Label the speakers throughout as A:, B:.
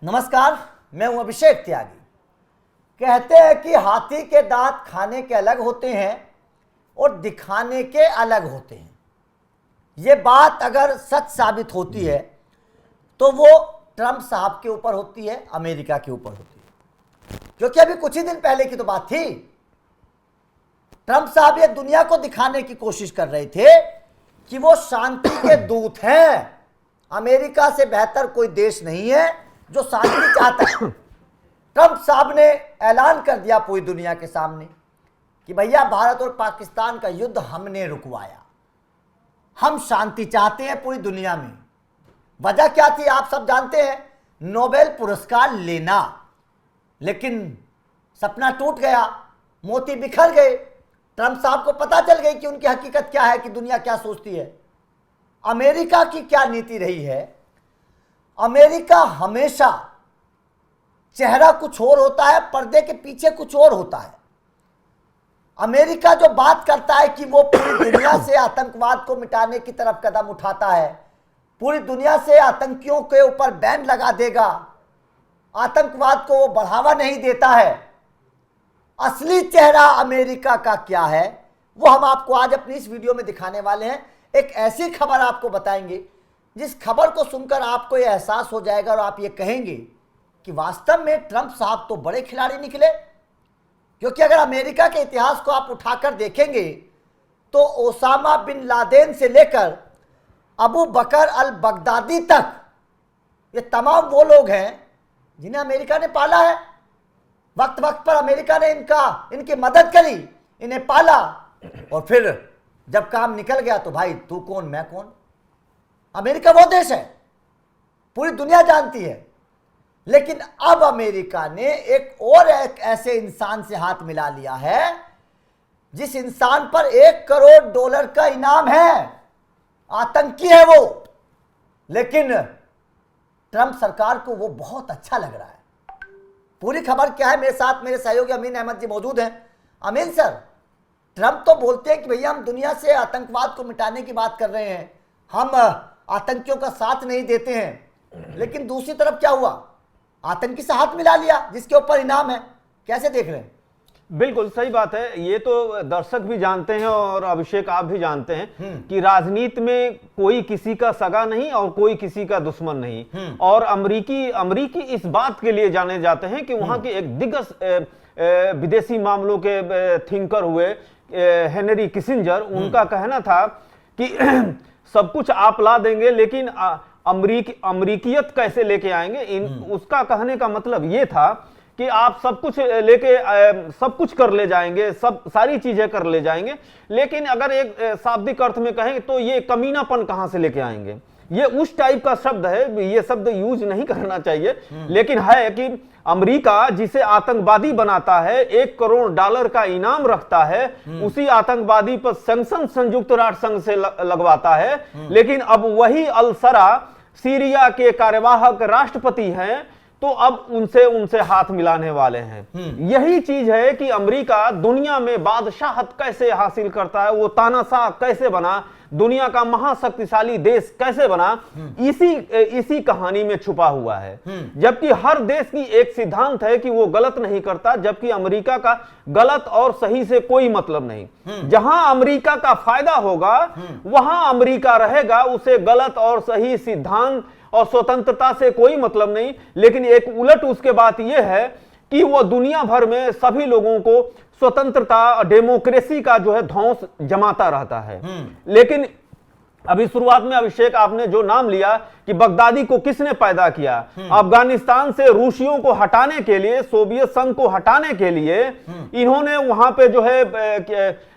A: नमस्कार, मैं हूं अभिषेक त्यागी। कहते हैं कि हाथी के दांत खाने के अलग होते हैं और दिखाने के अलग होते हैं। ये बात अगर सच साबित होती है तो वो ट्रंप साहब के ऊपर होती है, अमेरिका के ऊपर होती है। क्योंकि अभी कुछ ही दिन पहले की तो बात थी, ट्रंप साहब ये दुनिया को दिखाने की कोशिश कर रहे थे कि वो शांति के दूत हैं। अमेरिका से बेहतर कोई देश नहीं है जो शांति चाहता है। ट्रंप साहब ने ऐलान कर दिया पूरी दुनिया के सामने कि भैया भारत और पाकिस्तान का युद्ध हमने रुकवाया, हम शांति चाहते हैं पूरी दुनिया में। वजह क्या थी आप सब जानते हैं, नोबेल पुरस्कार लेना। लेकिन सपना टूट गया, मोती बिखर गए। ट्रंप साहब को पता चल गई कि उनकी हकीकत क्या है, कि दुनिया क्या सोचती है, अमेरिका की क्या नीति रही है। अमेरिका हमेशा चेहरा कुछ और होता है, पर्दे के पीछे कुछ और होता है। अमेरिका जो बात करता है कि वो पूरी दुनिया से आतंकवाद को मिटाने की तरफ कदम उठाता है, पूरी दुनिया से आतंकियों के ऊपर बैन लगा देगा, आतंकवाद को वो बढ़ावा नहीं देता है। असली चेहरा अमेरिका का क्या है वो हम आपको आज अपनी इस वीडियो में दिखाने वाले हैं। एक ऐसी खबर आपको बताएंगे जिस खबर को सुनकर आपको यह एहसास हो जाएगा और आप ये कहेंगे कि वास्तव में ट्रंप साहब तो बड़े खिलाड़ी निकले। क्योंकि अगर अमेरिका के इतिहास को आप उठाकर देखेंगे तो ओसामा बिन लादेन से लेकर अबू बकर अल बगदादी तक ये तमाम वो लोग हैं जिन्हें अमेरिका ने पाला है। वक्त वक्त पर अमेरिका ने इनकी मदद करी, इन्हें पाला, और फिर जब काम निकल गया तो भाई तू कौन मैं कौन। अमेरिका वो देश है, पूरी दुनिया जानती है। लेकिन अब अमेरिका ने एक ऐसे इंसान से हाथ मिला लिया है जिस इंसान पर $1 करोड़ का इनाम है। आतंकी है वो, लेकिन ट्रंप सरकार को वो बहुत अच्छा लग रहा है। पूरी खबर क्या है, मेरे साथ मेरे सहयोगी अमीन अहमद जी मौजूद हैं। अमीन सर, ट्रंप तो बोलते हैं कि भैया हम दुनिया से आतंकवाद को मिटाने की बात कर रहे हैं, हम आतंकियों का साथ नहीं देते हैं, लेकिन दूसरी तरफ क्या हुआ, आतंकी से हाथ मिला लिया जिसके ऊपर इनाम है। कैसे देख रहे हैं?
B: बिल्कुल सही बात है। ये तो दर्शक भी जानते हैं और अभिषेक आप भी जानते हैं कि राजनीति में कोई किसी का सगा नहीं और कोई किसी का दुश्मन नहीं। और अमरीकी इस बात के लिए जाने जाते हैं कि वहां के एक दिग्गज विदेशी मामलों के थिंकर हुए हेनरी किसिंजर, उनका कहना था कि सब कुछ आप ला देंगे लेकिन अमरीकियत कैसे लेके आएंगे। उसका कहने का मतलब ये था कि आप सब कुछ लेके सब कुछ कर ले जाएंगे, सारी चीजें कर ले जाएंगे, लेकिन अगर एक शाब्दिक अर्थ में कहें तो ये कमीनापन कहां से लेके आएंगे। ये उस टाइप का शब्द है, ये शब्द यूज नहीं करना चाहिए, लेकिन है कि अमेरिका जिसे आतंकवादी बनाता है, $1 करोड़ का इनाम रखता है, उसी आतंकवादी पर सैंक्शन संयुक्त राष्ट्र संघ से लगवाता है। लेकिन अब वही अलसरा सीरिया के कार्यवाहक राष्ट्रपति हैं, तो अब उनसे हाथ मिलाने वाले हैं। यही चीज है कि अमेरिका दुनिया में बादशाहत कैसे हासिल करता है, वो तानाशाह कैसे बना, दुनिया का महाशक्तिशाली देश कैसे बना, इसी कहानी में छुपा हुआ है। जबकि हर देश की एक सिद्धांत है कि वो गलत नहीं करता, जबकि अमेरिका का गलत और सही से कोई मतलब नहीं। जहां अमेरिका का फायदा होगा वहां अमेरिका रहेगा, उसे गलत और सही सिद्धांत और स्वतंत्रता से कोई मतलब नहीं। लेकिन एक उलट उसके बात यह है कि वो दुनिया भर में सभी लोगों को स्वतंत्रता, डेमोक्रेसी का जो है धौंस जमाता रहता है। लेकिन अभी शुरुआत में अभिषेक आपने जो नाम लिया कि बगदादी को किसने पैदा किया, अफगानिस्तान से रूसियों को हटाने के लिए, सोवियत संघ को हटाने के लिए इन्होंने वहां पे जो है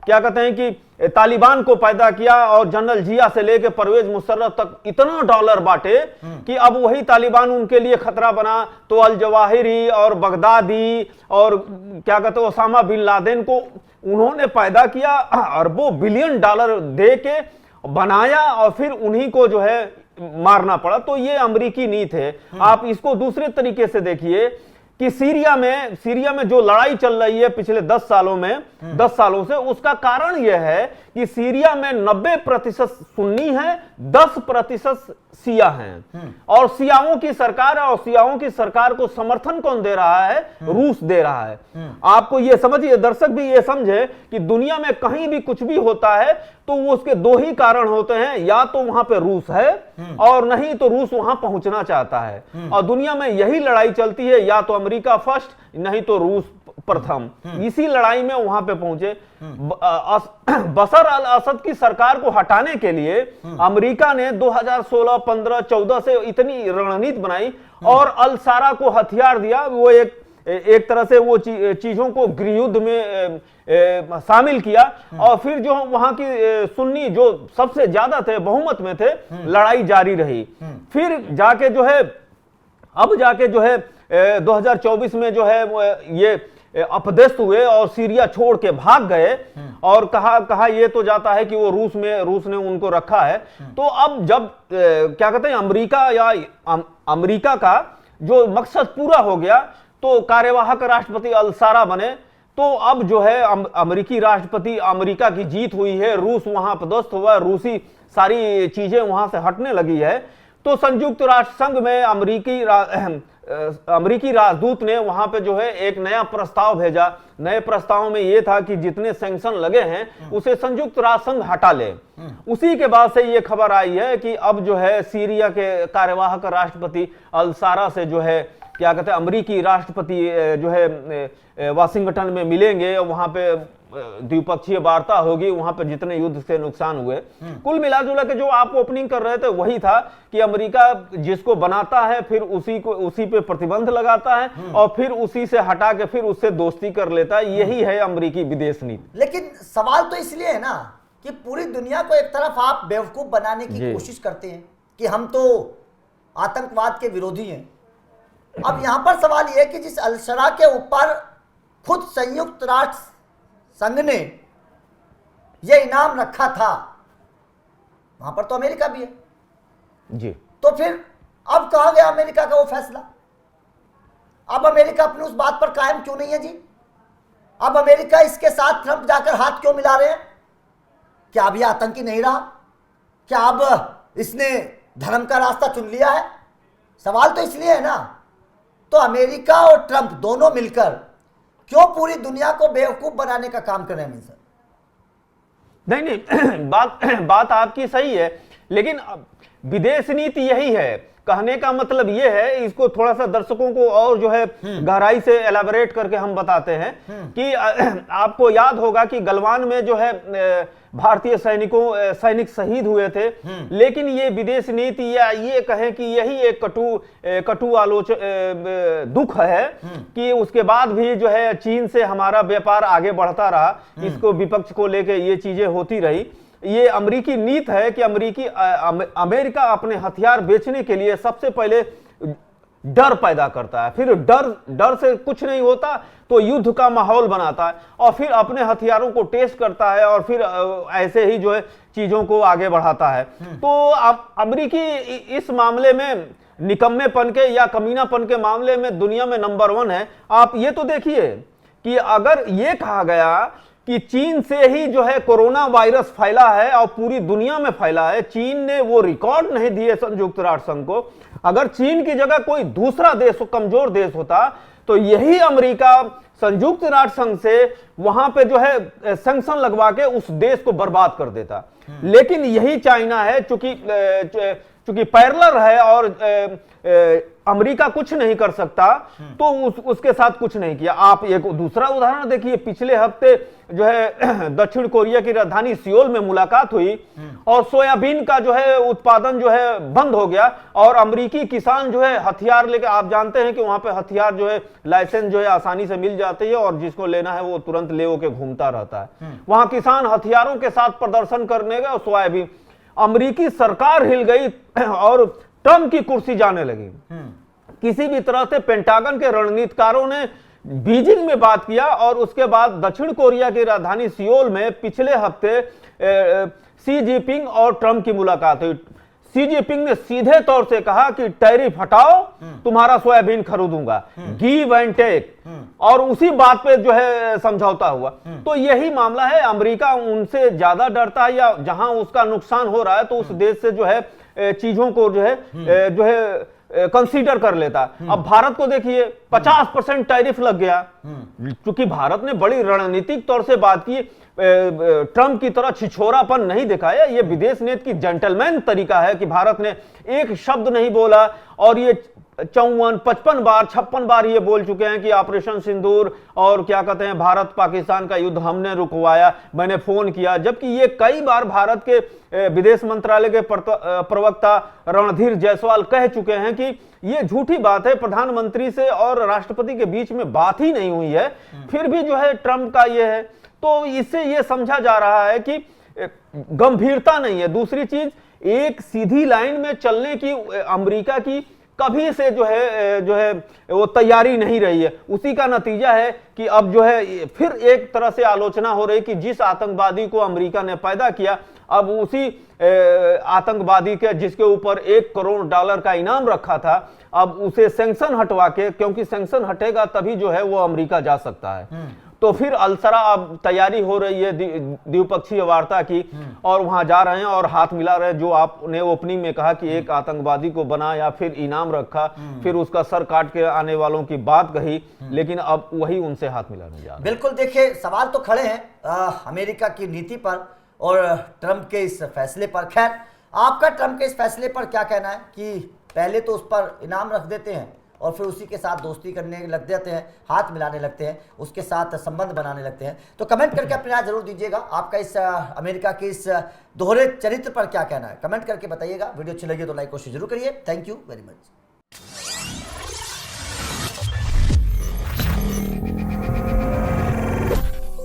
B: क्या कहते हैं कि तालिबान को पैदा किया, और जनरल जिया से लेकर परवेज मुशर्रफ तक इतना डॉलर बांटे कि अब वही तालिबान उनके लिए खतरा बना। तो अल जवाहिरी और बगदादी और क्या कहते हैं ओसामा बिन लादेन को उन्होंने पैदा किया, अरबों बिलियन डॉलर दे के बनाया, और फिर उन्हीं को जो है मारना पड़ा। तो ये अमेरिकी नीति है। आप इसको दूसरे तरीके से देखिए कि सीरिया में जो लड़ाई चल रही है पिछले 10 सालों में 10 सालों से, उसका कारण यह है कि सीरिया में 90% सुन्नी है, 10% सिया हैं। और सियाओं की सरकार है, और सियाओं की सरकार को समर्थन कौन दे रहा है? रूस दे रहा है। आपको यह समझिए, दर्शक भी ये समझे कि दुनिया में कहीं भी कुछ भी होता है तो वो उसके दो ही कारण होते हैं, या तो वहां पे रूस है और नहीं तो रूस वहां पहुंचना चाहता है। और दुनिया में यही लड़ाई चलती है, या तो अमेरिका फर्स्ट नहीं तो रूस प्रथम। इसी लड़ाई में वहां पे पहुंचे। बशर अल असद की सरकार को हटाने के लिए अमेरिका ने 2016, 15, 14 से इतनी रणनीति बनाई और अल सारा को हथियार दिया। वो एक तरह से वो चीजों को गृहयुद्ध में शामिल किया। और फिर जो वहां की सुन्नी जो सबसे ज्यादा थे, बहुमत में थे, लड़ाई जारी रही। फिर जाके जो है, अब जाके जो है 2024 में जो है ये अपदस्थ हुए और सीरिया छोड़ के भाग गए। और कहा ये तो जाता है कि वो रूस ने उनको रखा है। तो अब जब क्या कहते हैं, अमेरिका का जो मकसद पूरा हो गया तो कार्यवाहक राष्ट्रपति अल सारा बने। तो अब जो है अमेरिकी राष्ट्रपति, अमेरिका की जीत हुई है, रूस वहां पदस्थ हुआ, रूसी सारी चीजें वहां से हटने लगी है। तो संयुक्त राष्ट्र संघ में अमेरिकी राजदूत ने वहां पे जो है एक नया प्रस्ताव भेजा। नए प्रस्ताव में यह था कि जितने सैंक्शन लगे हैं उसे संयुक्त राष्ट्र संघ हटा ले। उसी के बाद से यह खबर आई है कि अब जो है सीरिया के कार्यवाहक राष्ट्रपति अल सारा से जो है क्या कहते हैं, अमेरिकी राष्ट्रपति जो है वाशिंगटन में मिलेंगे, वहां पे द्विपक्षीय वार्ता होगी, वहां पे जितने युद्ध से नुकसान हुए। कुल मिलाजुला के जो आप ओपनिंग कर रहे थे वही था कि अमेरिका जिसको बनाता है फिर उसी पे प्रतिबंध लगाता है और फिर उसी से हटा के फिर उससे दोस्ती कर लेता है। यही है अमेरिकी विदेश नीति।
A: लेकिन सवाल तो इसलिए है ना कि पूरी दुनिया को एक तरफ आप बेवकूफ बनाने की कोशिश करते हैं कि हम तो आतंकवाद के विरोधी हैं। अब यहां पर सवाल यह है कि जिस अलशरा के ऊपर खुद संयुक्त राष्ट्र संघ ने यह इनाम रखा था, वहां पर तो अमेरिका भी है
B: जी।
A: तो फिर अब कहां गया अमेरिका का वो फैसला? अब अमेरिका अपनी उस बात पर कायम क्यों नहीं है जी? अब अमेरिका इसके साथ ट्रंप जाकर हाथ क्यों मिला रहे हैं? क्या अब यह आतंकी नहीं रहा? क्या अब इसने धर्म का रास्ता चुन लिया है? सवाल तो इसलिए है ना। तो अमेरिका और ट्रंप दोनों मिलकर क्यों पूरी दुनिया को बेवकूफ बनाने का काम कर रहे हैं सर?
B: नहीं, बात आपकी सही है, लेकिन विदेश नीति यही है। कहने का मतलब यह है, इसको थोड़ा सा दर्शकों को और जो है गहराई से एलाबोरेट करके हम बताते हैं कि आपको याद होगा कि गलवान में जो है भारतीय सैनिक शहीद हुए थे। लेकिन ये विदेश नीति या ये कहें कि यही एक कटु दुख है कि उसके बाद भी जो है चीन से हमारा व्यापार आगे बढ़ता रहा। इसको विपक्ष को लेके ये चीजें होती रही। ये अमेरिकी नीति है कि अमेरिका अपने हथियार बेचने के लिए सबसे पहले डर पैदा करता है, फिर डर से कुछ नहीं होता तो युद्ध का माहौल बनाता है और फिर अपने हथियारों को टेस्ट करता है और फिर ऐसे ही जो है चीजों को आगे बढ़ाता है। तो अमेरिकी इस मामले में निकम्मेपन के या कमीनापन के मामले में दुनिया में नंबर 1 है। आप ये तो देखिए कि अगर ये कहा गया कि चीन से ही जो है कोरोना वायरस फैला है और पूरी दुनिया में फैला है, चीन ने वो रिकॉर्ड नहीं दिए संयुक्त राष्ट्र संघ को। अगर चीन की जगह कोई दूसरा देश, कमजोर देश होता तो यही अमेरिका संयुक्त राष्ट्र संघ से वहां पे जो है सैंक्शन लगवा के उस देश को बर्बाद कर देता। लेकिन यही चाइना है, चूंकि पैरेलल है और अमेरिका कुछ नहीं कर सकता तो उसके साथ कुछ नहीं किया। आप एक दूसरा उदाहरण देखिए, पिछले हफ्ते जो है दक्षिण कोरिया की राजधानी सियोल में मुलाकात हुई और सोयाबीन का जो है उत्पादन जो है बंद हो गया और अमेरिकी किसान जो है हथियार लेके, आप जानते हैं कि वहां पे हथियार जो है लाइसेंस जो है आसानी से मिल जाती है और जिसको लेना है वो तुरंत ले के घूमता रहता है। वहां किसान हथियारों के साथ प्रदर्शन करने गए और सोयाबीन, अमेरिकी सरकार हिल गई और ट्रंप की कुर्सी जाने लगी। किसी भी तरह से पेंटागन के रणनीतिकारों ने बीजिंग में बात किया और उसके बाद दक्षिण कोरिया की राजधानी सियोल में पिछले हफ्ते शी जिनपिंग और ट्रंप की मुलाकात हुई। शी जिनपिंग ने सीधे तौर से कहा कि टैरिफ हटाओ, तुम्हारा सोयाबीन खरीदूंगा, गिव एंड टेक, और उसी बात पे जो है समझौता हुआ। तो यही मामला है, अमेरिका उनसे ज्यादा डरता है, या जहां उसका नुकसान हो रहा है तो उस देश से जो है चीजों को जो है कंसीडर कर लेता। अब भारत को देखिए 50% टैरिफ लग गया, क्योंकि भारत ने बड़ी रणनीतिक तौर से बात की, ट्रंप की तरह छिछोरापन नहीं दिखाया। ये विदेश नीति की जेंटलमैन तरीका है कि भारत ने एक शब्द नहीं बोला, और ये 54, 55 बार, 56 बार ये बोल चुके हैं कि ऑपरेशन सिंदूर और क्या कहते हैं भारत पाकिस्तान का युद्ध हमने रुकवाया, मैंने फोन किया। जबकि ये कई बार भारत के विदेश मंत्रालय के प्रवक्ता रणधीर जायसवाल कह चुके हैं कि ये झूठी बात है, प्रधानमंत्री से और राष्ट्रपति के बीच में बात ही नहीं हुई है। फिर भी जो है ट्रंप का ये है, तो इससे ये समझा जा रहा है कि गंभीरता नहीं है। दूसरी चीज, एक सीधी लाइन में चलने की अमेरिका की कभी से जो है वो तैयारी नहीं रही है। उसी का नतीजा है कि अब जो है फिर एक तरह से आलोचना हो रही कि जिस आतंकवादी को अमेरिका ने पैदा किया, अब उसी आतंकवादी के जिसके ऊपर $1 करोड़ का इनाम रखा था, अब उसे सैंक्शन हटवा के, क्योंकि सैंक्शन हटेगा तभी जो है वो अमेरिका जा सकता है। तो फिर अलसरा अब तैयारी हो रही है द्विपक्षीय वार्ता की, और वहां जा रहे हैं और हाथ मिला रहे हैं। जो आपने ओपनिंग में कहा कि एक आतंकवादी को बनाया, फिर इनाम रखा, फिर उसका सर काट के आने वालों की बात कही, लेकिन अब वही उनसे हाथ मिलाने जा रहे हैं।
A: बिल्कुल, देखिए सवाल तो खड़े हैं अमेरिका की नीति पर और ट्रंप के इस फैसले पर। खैर, आपका ट्रंप के इस फैसले पर क्या कहना है कि पहले तो उस पर इनाम रख देते हैं और फिर उसी के साथ दोस्ती करने लग जाते हैं, हाथ मिलाने लगते हैं, उसके साथ संबंध बनाने लगते हैं? तो कमेंट करके अपनी राय जरूर दीजिएगा। आपका इस अमेरिका के इस दोहरे चरित्र पर क्या कहना है, कमेंट करके बताइएगा। वीडियो अच्छी लगी तो लाइक कोशिश जरूर करिए। Thank you very much.